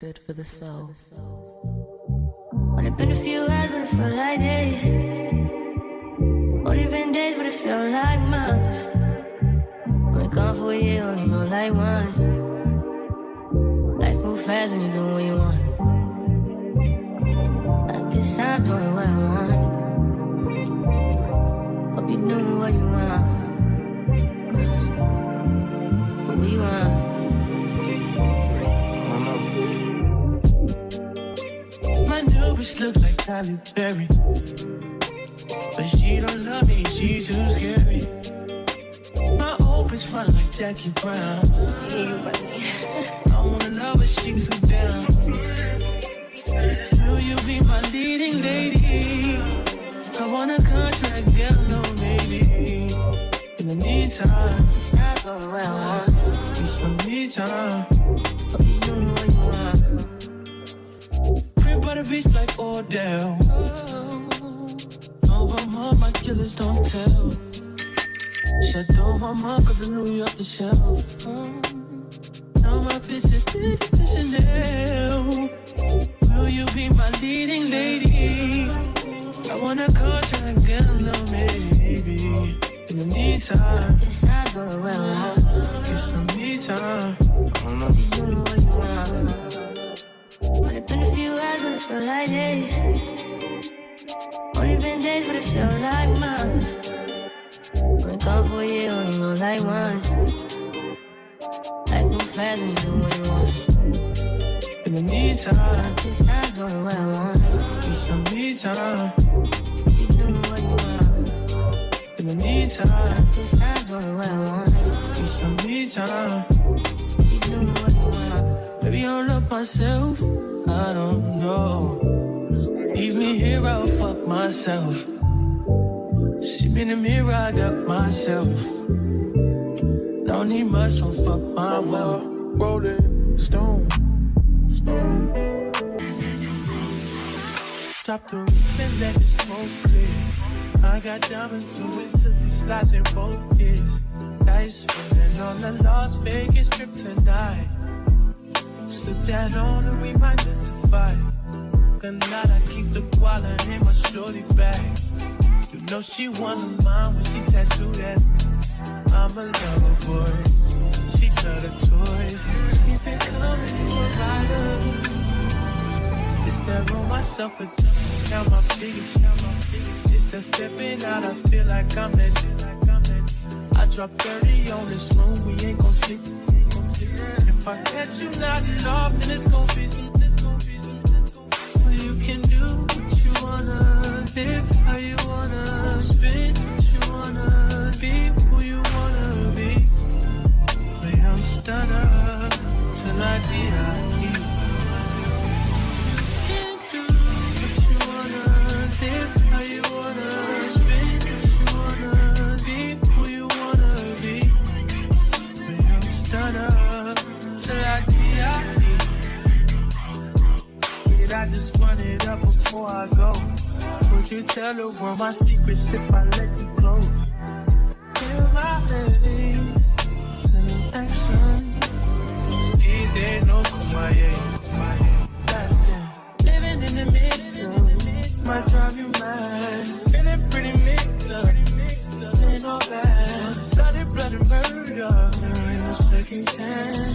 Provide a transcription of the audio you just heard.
Good for the soul. Only been a few hours, but it felt like days. Only been days, but it felt like months. Been gone for a year, only go like once. Life move fast and you do what you want. At this time, doing what I want. Hope you doing what you want. What you want? My new bitch look like Halle Berry, but she don't love me, she too scary. My old bitch front like Jackie Brown. I wanna love her, she too down. Will you be my leading lady? I want a contract, girl, no maybe. In the meantime, Decide what I want. need some me time. Hope you doing what you want. By the beach like Odell. Over mom, my killers don't tell. Shadow my mom, cause I knew you off the shelf. Now my bitch is the Chanel. Will you be my leading lady? I want a contract, girl, no maybe. In the meantime, Decide what I want. get some me time. Hope you doing what you want. Only been a few hours, but it felt like days. Only been days, but it felt like months. Been gone for a year, only go like once. Life move fast and you do what you want. In the meantime, This time doing what I want. get some me time. You doing what you want. In the meantime, This time doing what I want. get some me time. You doing what you want. Maybe I'll love myself, I don't know. Leave me here, I'll fuck myself. See me in the mirror, I duck myself. Don't need much, so fuck my will. Rolling stone. Drop the roof and let the smoke clear. I got diamonds doing tussie slides in both ears. Dice rolling on the Las Vegas strip tonight. Slip that on and we might justify. Tonight I keep the koala in my shorty bag. You know she wanna mine when she tattooed that. I'm a lover boy, she got her toys. Keep it coming, you a rider. It's that roll myself a now my biggest. It's that stepping out, I feel like I'm that. I drop 30 on this room, we ain't gon' sleep. If I catch you nodding off, then it's gon' be some. Well, you can do what you wanna, live how you wanna, spin what you wanna, be who you wanna be. But I'm stunner till I die. Live how you wanna, spin what you wanna, be who you wanna be. But I'm stunner till I die. I just run it up before I go. Would you tell the world my secrets if I let you close? Feel my legs, sending action. These days no kumbaya. Living in the middle might drive you mad. Feeling pretty mixed up, ain't no bad. Bloody murder, ain't no second chance.